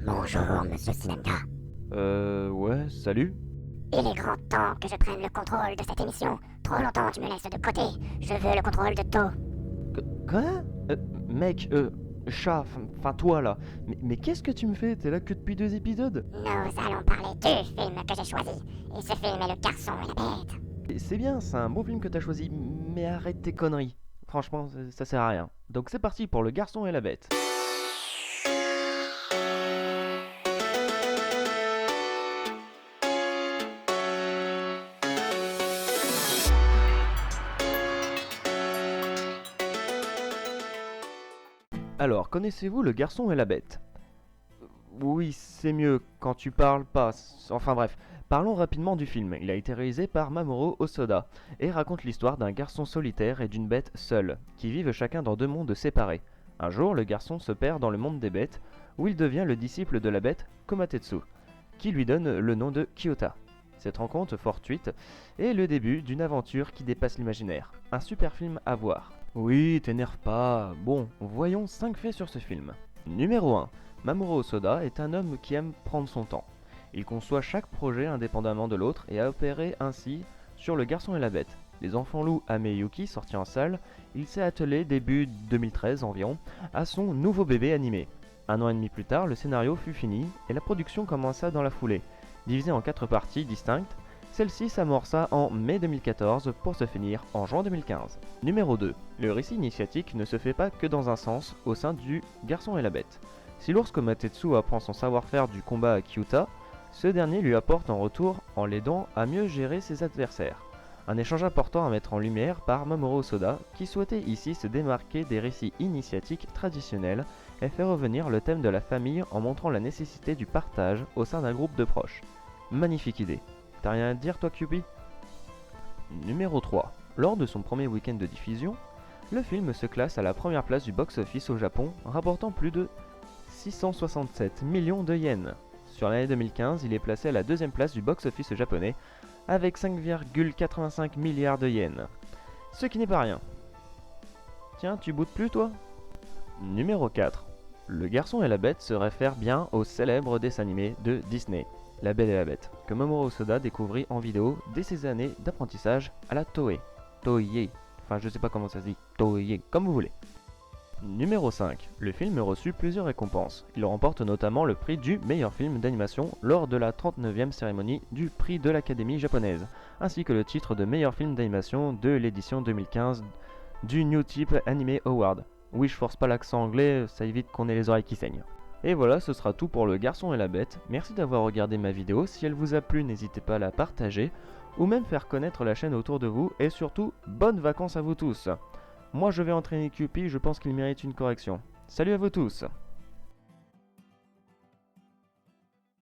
Bonjour, monsieur Sinanga. Ouais, salut. Il est grand temps que je prenne le contrôle de cette émission. Trop longtemps tu me laisses de côté. Je veux le contrôle de tout. Quoi? Mec, chat, enfin toi là. Mais qu'est-ce que tu me fais? T'es là que depuis 2 épisodes? Nous allons parler du film que j'ai choisi. Et ce film est Le Garçon et la Bête. Et c'est bien, c'est un bon film que t'as choisi, mais arrête tes conneries. Franchement, ça sert à rien. Donc c'est parti pour Le Garçon et la Bête. Alors, connaissez-vous Le Garçon et la Bête? Oui, c'est mieux quand tu parles pas. Enfin bref, parlons rapidement du film. Il a été réalisé par Mamoru Hosoda et raconte l'histoire d'un garçon solitaire et d'une bête seule, qui vivent chacun dans deux mondes séparés. Un jour, le garçon se perd dans le monde des bêtes, où il devient le disciple de la bête Komatetsu, qui lui donne le nom de Kyota. Cette rencontre fortuite est le début d'une aventure qui dépasse l'imaginaire. Un super film à voir. Oui, t'énerve pas. Bon, voyons 5 faits sur ce film. Numéro 1. Mamoru Hosoda est un homme qui aime prendre son temps. Il conçoit chaque projet indépendamment de l'autre et a opéré ainsi sur Le Garçon et la Bête. Les Enfants Loups Ame Yuki, sorti en salle, il s'est attelé début 2013 environ à son nouveau bébé animé. Un an et demi plus tard, le scénario fut fini et la production commença dans la foulée. Divisée en 4 parties distinctes, celle-ci s'amorça en mai 2014 pour se finir en juin 2015. Numéro 2. Le récit initiatique ne se fait pas que dans un sens au sein du Garçon et la Bête. Si l'ours Komatetsu apprend son savoir-faire du combat à Kyuta, ce dernier lui apporte en retour en l'aidant à mieux gérer ses adversaires. Un échange important à mettre en lumière par Mamoru Hosoda, qui souhaitait ici se démarquer des récits initiatiques traditionnels et faire revenir le thème de la famille en montrant la nécessité du partage au sein d'un groupe de proches. Magnifique idée. T'as rien à dire toi, Kyupi? Numéro 3. Lors de son premier week-end de diffusion, le film se classe à la première place du box-office au Japon, rapportant plus de 667 millions de yens. Sur l'année 2015, il est placé à la deuxième place du box-office japonais, avec 5,85 milliards de yens. Ce qui n'est pas rien. Tiens, tu boutes plus toi? Numéro 4. Le Garçon et la Bête se réfère bien au célèbre dessin animé de Disney, La Belle et la Bête, que Mamoru Hosoda découvrit en vidéo dès ses années d'apprentissage à la Toei. Toei. Enfin, je sais pas comment ça se dit. Toei, comme vous voulez. Numéro 5. Le film reçut plusieurs récompenses. Il remporte notamment le prix du meilleur film d'animation lors de la 39e cérémonie du prix de l'Académie japonaise, ainsi que le titre de meilleur film d'animation de l'édition 2015 du New Type Anime Award. Oui, je force pas l'accent anglais, ça évite qu'on ait les oreilles qui saignent. Et voilà, ce sera tout pour Le Garçon et la Bête. Merci d'avoir regardé ma vidéo. Si elle vous a plu, n'hésitez pas à la partager ou même faire connaître la chaîne autour de vous. Et surtout, bonnes vacances à vous tous. Moi je vais entraîner Kyupi, je pense qu'il mérite une correction. Salut à vous tous!